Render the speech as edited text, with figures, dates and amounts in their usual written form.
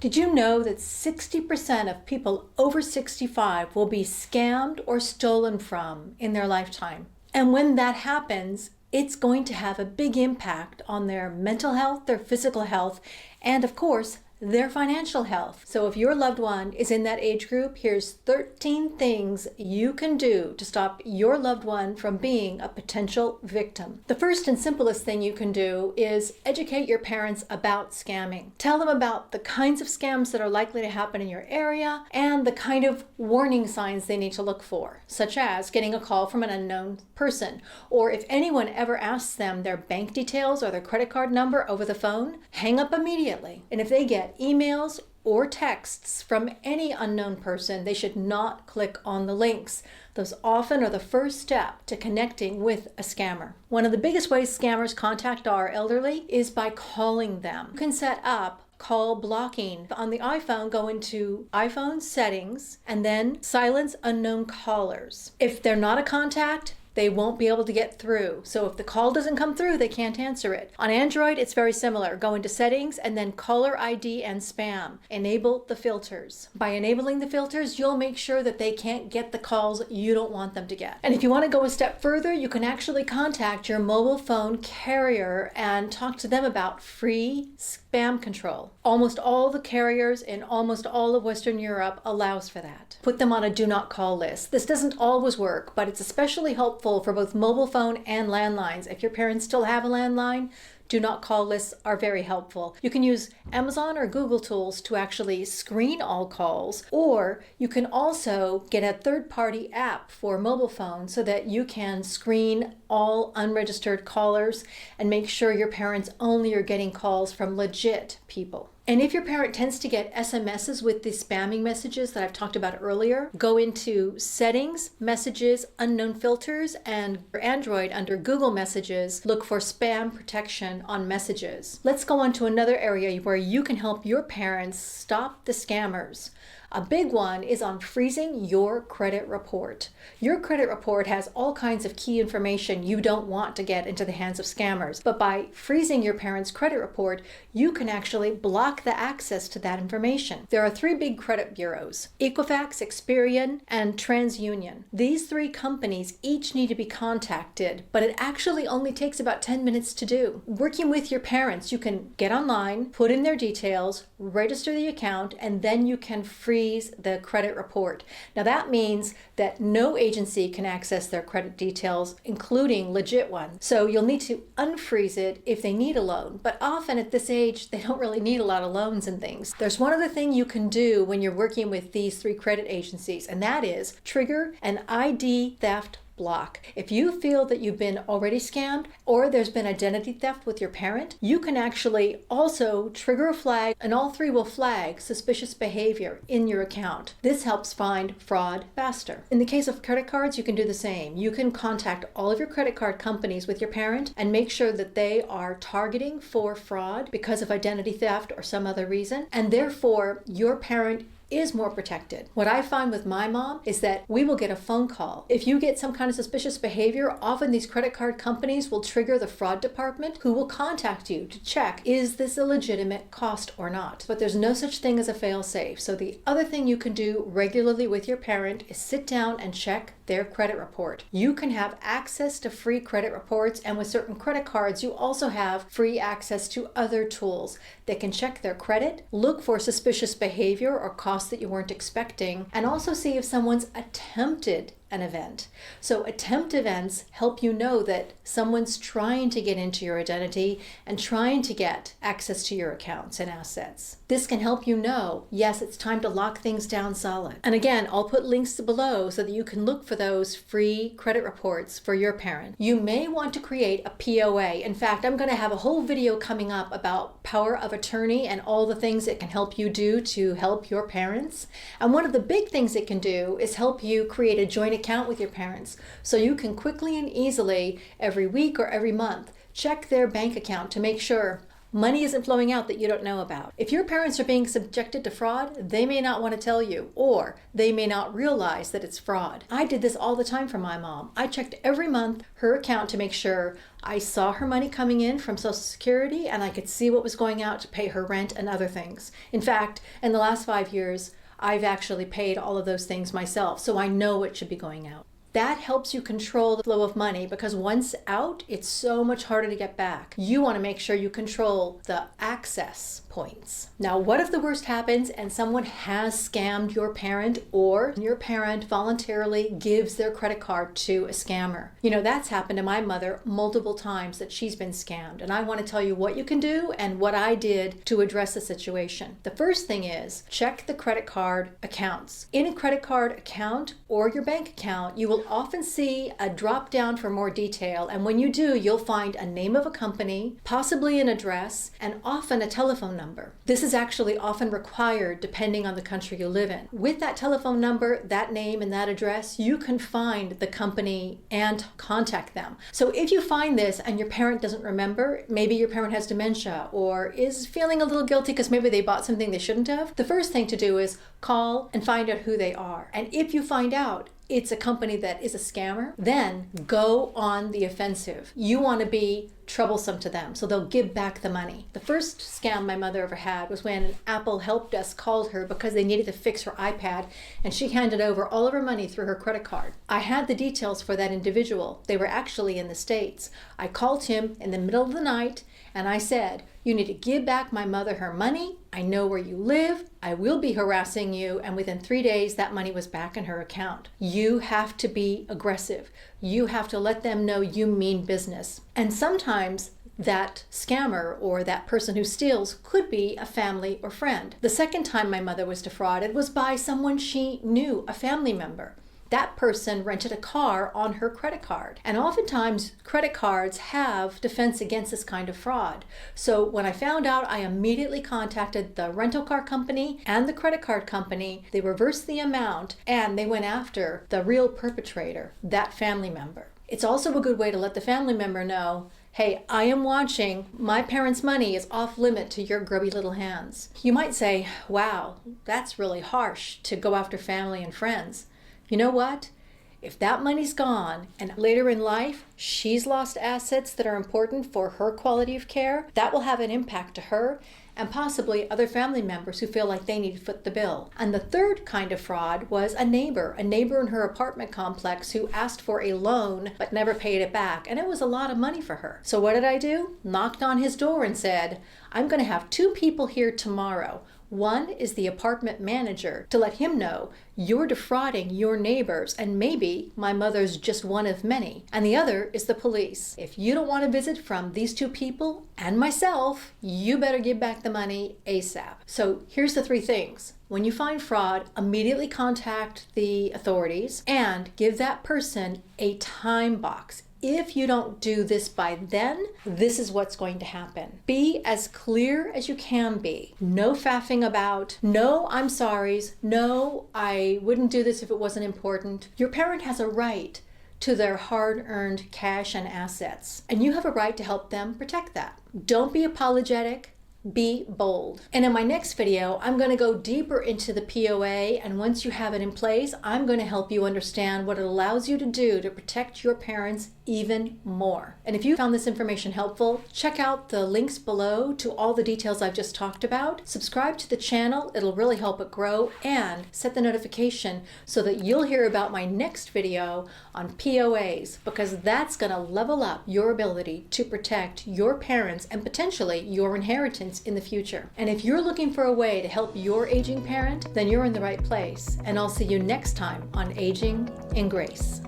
Did you know that 60% of people over 65 will be scammed or stolen from in their lifetime? And when that happens, it's going to have a big impact on their mental health, their physical health, and of course, their financial health. So if your loved one is in that age group, here's 13 things you can do to stop your loved one from being a potential victim. The first and simplest thing you can do is educate your parents about scamming. Tell them about the kinds of scams that are likely to happen in your area and the kind of warning signs they need to look for, such as getting a call from an unknown person, or if anyone ever asks them their bank details or their credit card number over the phone, hang up immediately. And if they get emails or texts from any unknown person, they should not click on the links. Those often are the first step to connecting with a scammer. One of the biggest ways scammers contact our elderly is by calling them. You can set up call blocking. On the iPhone, go into iPhone settings and then silence unknown callers. If they're not a contact, they won't be able to get through. So if the call doesn't come through, they can't answer it. On Android, it's very similar. Go into settings and then caller ID and spam. Enable the filters. By enabling the filters, you'll make sure that they can't get the calls you don't want them to get. And if you want to go a step further, you can actually contact your mobile phone carrier and talk to them about free spam control. Almost all the carriers in almost all of Western Europe allows for that. Put them on a do not call list. This doesn't always work, but it's especially helpful for both mobile phone and landlines. If your parents still have a landline, do not call lists are very helpful. You can use Amazon or Google tools to actually screen all calls, or you can also get a third-party app for mobile phone so that you can screen all unregistered callers and make sure your parents only are getting calls from legit people. And if your parent tends to get SMSs with the spamming messages that I've talked about earlier, go into Settings, Messages, Unknown Filters, and for Android under Google Messages, look for Spam Protection on Messages. Let's go on to another area where you can help your parents stop the scammers. A big one is on freezing your credit report. Your credit report has all kinds of key information you don't want to get into the hands of scammers. But by freezing your parents' credit report, you can actually block the access to that information. There are three big credit bureaus: Equifax, Experian, and TransUnion. These three companies each need to be contacted, but it actually only takes about 10 minutes to do. Working with your parents, you can get online, put in their details, register the account, and then you can freeze the credit report. Now that means that no agency can access their credit details, including legit ones. So you'll need to unfreeze it if they need a loan. But often at this age, they don't really need a lot of loans and things. There's one other thing you can do when you're working with these three credit agencies, and that is trigger an ID theft block. If you feel that you've been already scammed or there's been identity theft with your parent, you can actually also trigger a flag, and all three will flag suspicious behavior in your account. This helps find fraud faster. In the case of credit cards, you can do the same. You can contact all of your credit card companies with your parent and make sure that they are targeting for fraud because of identity theft or some other reason, and therefore your parent is more protected. What I find with my mom is that we will get a phone call. If you get some kind of suspicious behavior, often these credit card companies will trigger the fraud department who will contact you to check, is this a legitimate cost or not? But there's no such thing as a fail-safe. So the other thing you can do regularly with your parent is sit down and check their credit report. You can have access to free credit reports, and with certain credit cards, you also have free access to other tools that can check their credit, look for suspicious behavior or costs that you weren't expecting, and also see if someone's attempted an event. So attempt events help you know that someone's trying to get into your identity and trying to get access to your accounts and assets. This can help you know, yes, it's time to lock things down solid. And again, I'll put links below so that you can look for those free credit reports for your parent. You may want to create a POA. In fact, I'm going to have a whole video coming up about power of attorney and all the things it can help you do to help your parents. And one of the big things it can do is help you create a joint account with your parents so you can quickly and easily every week or every month check their bank account to make sure, Money isn't flowing out that you don't know about. If your parents are being subjected to fraud, they may not want to tell you, or they may not realize that it's fraud. I did this all the time for my mom. I checked every month her account to make sure I saw her money coming in from Social Security and I could see what was going out to pay her rent and other things. In fact, in the last 5 years, I've actually paid all of those things myself, so I know what should be going out. That helps you control the flow of money, because once out, it's so much harder to get back. You want to make sure you control the access points. Now, what if the worst happens and someone has scammed your parent, or your parent voluntarily gives their credit card to a scammer? You know, that's happened to my mother multiple times, that she's been scammed. And I want to tell you what you can do and what I did to address the situation. The first thing is check the credit card accounts. In a credit card account or your bank account, you will often see a drop down for more detail, and when you do, you'll find a name of a company, possibly an address, and often a telephone number. This is actually often required depending on the country you live in. With that telephone number, that name, and that address, you can find the company and contact them. So if you find this and your parent doesn't remember, maybe your parent has dementia or is feeling a little guilty because maybe they bought something they shouldn't have, the first thing to do is call and find out who they are. And if you find out it's a company that is a scammer, then go on the offensive. You want to be troublesome to them so they'll give back the money. The first scam my mother ever had was when an Apple help desk called her because they needed to fix her iPad, and she handed over all of her money through her credit card. I had the details for that individual. They were actually in the States. I called him in the middle of the night and I said, "You need to give back my mother her money. I know where you live. I will be harassing you." And within 3 days, that money was back in her account. You have to be aggressive. You have to let them know you mean business. And sometimes that scammer or that person who steals could be a family or friend. The second time my mother was defrauded was by someone she knew, a family member. That person rented a car on her credit card. And oftentimes, credit cards have defense against this kind of fraud. So when I found out, I immediately contacted the rental car company and the credit card company. They reversed the amount and they went after the real perpetrator, that family member. It's also a good way to let the family member know, hey, I am watching. My parents' money is off limit to your grubby little hands. You might say, wow, that's really harsh to go after family and friends. You know what? If that money's gone and later in life she's lost assets that are important for her quality of care, that will have an impact to her and possibly other family members who feel like they need to foot the bill. And the third kind of fraud was a neighbor in her apartment complex who asked for a loan but never paid it back. And it was a lot of money for her. So what did I do? Knocked on his door and said, I'm going to have 2 people here tomorrow. One is the apartment manager to let him know you're defrauding your neighbors and maybe my mother's just one of many. And the other is the police. If you don't want a visit from these 2 people and myself, you better give back the money ASAP. So here's the 3 things. When you find fraud, immediately contact the authorities and give that person a time box. If you don't do this by then, this is what's going to happen. Be as clear as you can be. No faffing about. No, I'm sorries. No, I wouldn't do this if it wasn't important. Your parent has a right to their hard-earned cash and assets, and you have a right to help them protect that. Don't be apologetic. Be bold. And in my next video, I'm going to go deeper into the POA, and once you have it in place, I'm going to help you understand what it allows you to do to protect your parents even more. And if you found this information helpful, check out the links below to all the details I've just talked about. Subscribe to the channel, it'll really help it grow, and set the notification so that you'll hear about my next video on POAs, because that's going to level up your ability to protect your parents and potentially your inheritance in the future. And if you're looking for a way to help your aging parent, then you're in the right place. And I'll see you next time on Aging in Grace.